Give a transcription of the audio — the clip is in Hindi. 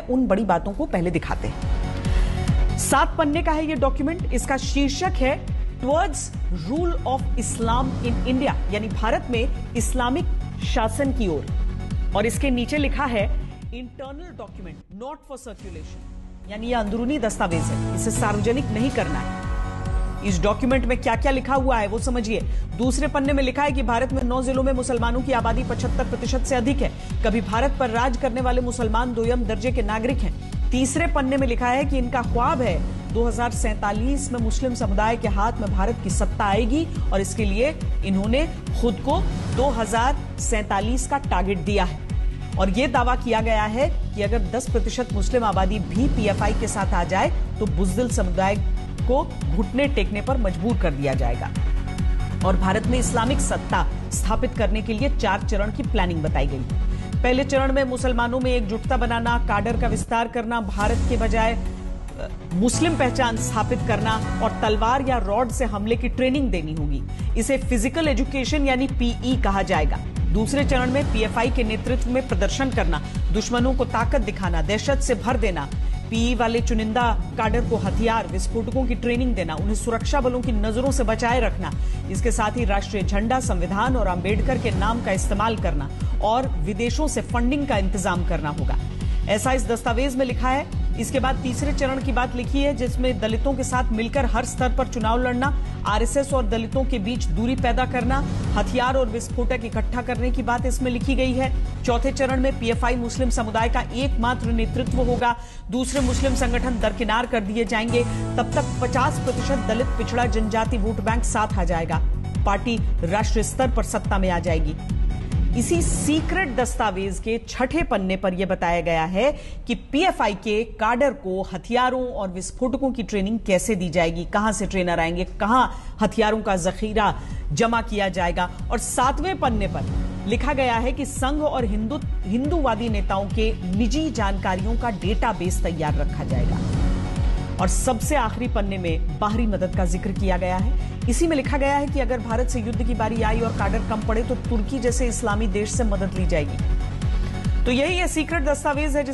उन बड़ी बातों को पहले दिखाते हैं। 7 पन्ने का है ये डॉक्यूमेंट। इसका शीर्षक है towards rule of Islam in India, यानी भारत में इस्लामिक शासन की ओर। और इसके नीचे लिखा है internal document not for circulation, यानी यह अंदरूनी दस्तावेज है, इसे सार्वजनिक नहीं करना है। इस डॉक्यूमेंट में क्या क्या लिखा हुआ है वो समझिए। दूसरे पन्ने में लिखा है कि भारत में 9 जिलों में मुसलमानों की आबादी 75% से अधिक है। कभी भारत पर राज करने वाले मुसलमान दोयम दर्जे के नागरिक हैं। तीसरे पन्ने में लिखा है कि इनका ख्वाब है 2047 में मुस्लिम समुदाय के हाथ में भारत की सत्ता आएगी और इसके लिए इन्होंने खुद को 2047 का टारगेट दिया है। और यह दावा किया गया है कि अगर 10% मुस्लिम आबादी भी पीएफआई के साथ आ जाए तो बुज़दिल समुदाय को घुटने टेकने पर मजबूर कर दिया जाएगा। और भारत में इस्लामिक सत्ता स्थापित करने के लिए 4 चरण की प्लानिंग बताई गई। पहले चरण में मुसलमानों में एकजुटता बनाना, काडर का विस्तार करना, भारत के बजाय मुस्लिम पहचान स्थापित करना और तलवार या रॉड से हमले की ट्रेनिंग देनी होगी। इसे फिजिकल एजुकेशन यानी पीई कहा जाएगा। दूसरे चरण में पीएफआई के नेतृत्व में प्रदर्शन करना, दुश्मनों को ताकत दिखाना, दहशत से भर देना, पीई वाले चुनिंदा काडर को हथियार, विस्फोटकों की ट्रेनिंग देना, उन्हें सुरक्षा बलों की नजरों से बचाए रखना। इसके साथ ही राष्ट्रीय झंडा, संविधान और अंबेडकर के नाम का इस्तेमाल करना और विदेशों से फंडिंग का इंतजाम करना होगा, ऐसा इस दस्तावेज में लिखा है। इसके बाद तीसरे चरण की बात लिखी है जिसमें दलितों के साथ मिलकर हर स्तर पर चुनाव लड़ना, आरएसएस और दलितों के बीच दूरी पैदा करना, हथियार और विस्फोटक इकट्ठा करने की बात इसमें लिखी गई है। चौथे चरण में पीएफआई मुस्लिम समुदाय का एकमात्र नेतृत्व होगा, दूसरे मुस्लिम संगठन दरकिनार कर दिए जाएंगे। तब तक 50% दलित पिछड़ा जनजाति वोट बैंक साथ आ जाएगा, पार्टी राष्ट्रीय स्तर पर सत्ता में आ जाएगी। इसी सीक्रेट दस्तावेज के 6ठे पन्ने पर यह बताया गया है कि पीएफआई के काडर को हथियारों और विस्फोटकों की ट्रेनिंग कैसे दी जाएगी, कहां से ट्रेनर आएंगे, कहां हथियारों का जखीरा जमा किया जाएगा। और 7वें पन्ने पर लिखा गया है कि संघ और हिंदूवादी नेताओं के निजी जानकारियों का डेटाबेस तैयार रखा जाएगा। और सबसे आखिरी पन्ने में बाहरी मदद का जिक्र किया गया है। इसी में लिखा गया है कि अगर भारत से युद्ध की बारी आई और काडर कम पड़े तो तुर्की जैसे इस्लामी देश से मदद ली जाएगी। तो यही ये सीक्रेट दस्तावेज है